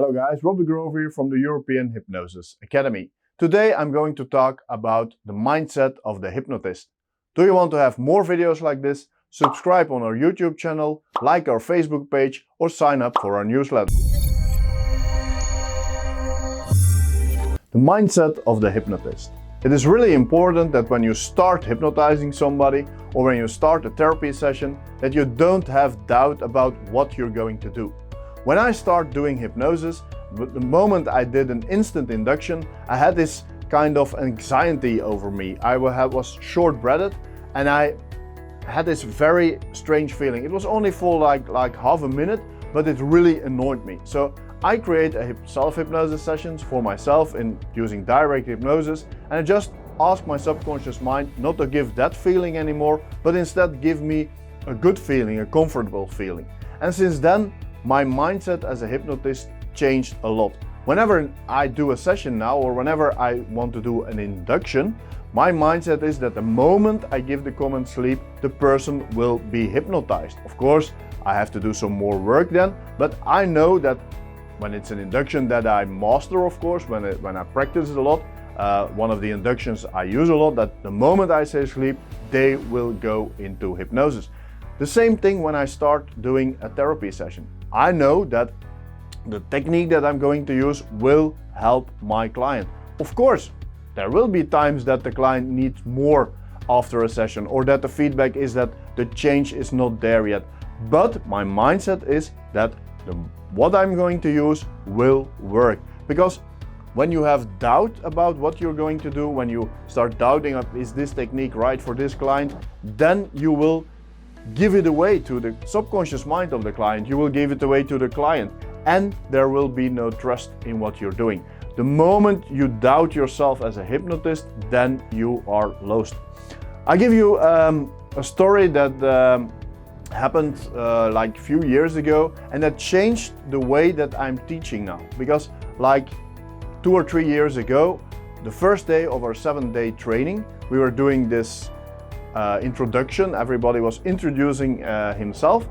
Hello guys, Rob de Grove here from the European Hypnosis Academy. Today I'm going to talk about the mindset of the hypnotist. Do you want to have more videos like this? Subscribe on our YouTube channel, like our Facebook page or sign up for our newsletter. The mindset of the hypnotist. It is really important that when you start hypnotizing somebody or when you start a therapy session that you don't have doubt about what you're going to do. When I start doing hypnosis, the moment I did an instant induction, I had this kind of anxiety over me. I was short-breathed and I had this very strange feeling. It was only for like half a minute, but it really annoyed me. So I create a self-hypnosis sessions for myself in using direct hypnosis, and I just ask my subconscious mind not to give that feeling anymore, but instead give me a good feeling, a comfortable feeling. And since then, my mindset as a hypnotist changed a lot. Whenever I do a session now, or whenever I want to do an induction, my mindset is that the moment I give the command sleep, the person will be hypnotized. Of course, I have to do some more work then, but I know that when it's an induction that I master, of course, when I practice it a lot, one of the inductions I use a lot, that the moment I say sleep, they will go into hypnosis. The same thing when I start doing a therapy session. I know that the technique that I'm going to use will help my client. Of course, there will be times that the client needs more after a session, or that the feedback is that the change is not there yet. But my mindset is that what I'm going to use will work. Because when you have doubt about what you're going to do, when you start doubting, is this technique right for this client, then you will give it away to the subconscious mind of the client. You will give it away to the client, and there will be no trust in what you're doing. The moment you doubt yourself as a hypnotist, then you are lost. I give you a story that happened like a few years ago, and that changed the way that I'm teaching now. Because like 2 or 3 years ago, the first day of our 7-day training, we were doing this introduction. Everybody was introducing himself,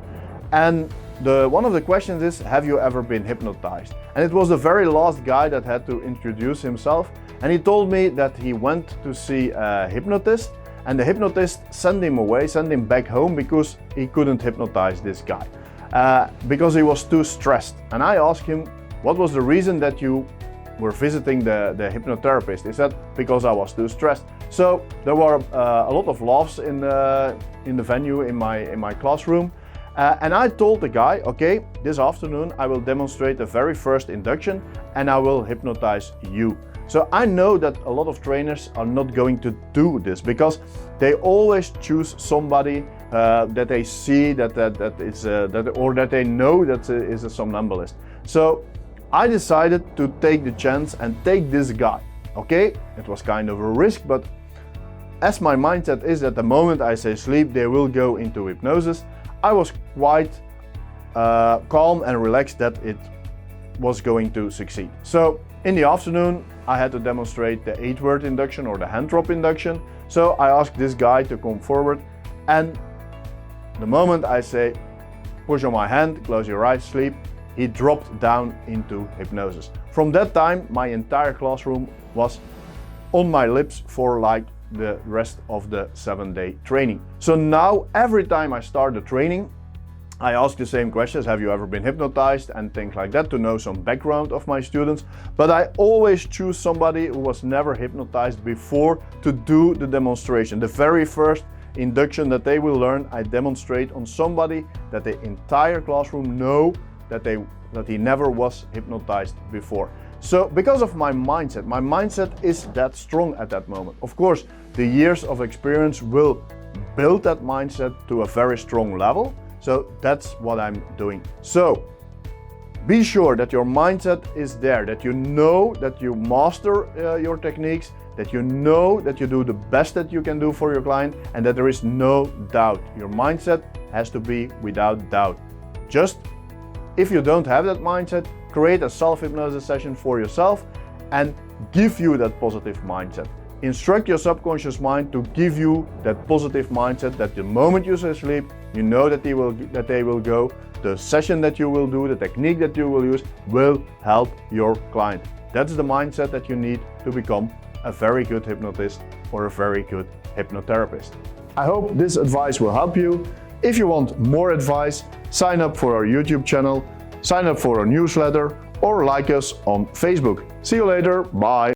and one of the questions is, have you ever been hypnotized? And it was the very last guy that had to introduce himself, and he told me that he went to see a hypnotist, and the hypnotist sent him back home because he couldn't hypnotize this guy because he was too stressed. And I asked him, what was the reason that you were visiting the hypnotherapist? He said, because I was too stressed. So there were a lot of laughs in the venue, in my classroom, and I told the guy, okay, this afternoon I will demonstrate the very first induction and I will hypnotize you. So I know that a lot of trainers are not going to do this because they always choose somebody that they see or that they know that is a somnambulist. So I decided to take the chance and take this guy. Okay, it was kind of a risk, but as my mindset is that the moment I say sleep, they will go into hypnosis, I was quite calm and relaxed that it was going to succeed. So in the afternoon, I had to demonstrate the 8-word induction or the hand drop induction. So I asked this guy to come forward, and the moment I say, push on my hand, close your eyes, sleep, he dropped down into hypnosis. From that time, my entire classroom was on my lips for like the rest of the 7-day training. So now every time I start the training, I ask the same questions, have you ever been hypnotized, and things like that, to know some background of my students. But I always choose somebody who was never hypnotized before to do the demonstration. The very first induction that they will learn, I demonstrate on somebody that the entire classroom know that he never was hypnotized before. So because of my mindset is that strong at that moment. Of course, the years of experience will build that mindset to a very strong level. So that's what I'm doing. So be sure that your mindset is there, that you know that you master your techniques, that you know that you do the best that you can do for your client, and that there is no doubt. Your mindset has to be without doubt. Just if you don't have that mindset, create a self-hypnosis session for yourself and give you that positive mindset. Instruct your subconscious mind to give you that positive mindset that the moment you say sleep, you know that they will go, the session that you will do, the technique that you will use will help your client. That's the mindset that you need to become a very good hypnotist or a very good hypnotherapist. I hope this advice will help you. If you want more advice, sign up for our YouTube channel, sign up for our newsletter, or like us on Facebook. See you later. Bye.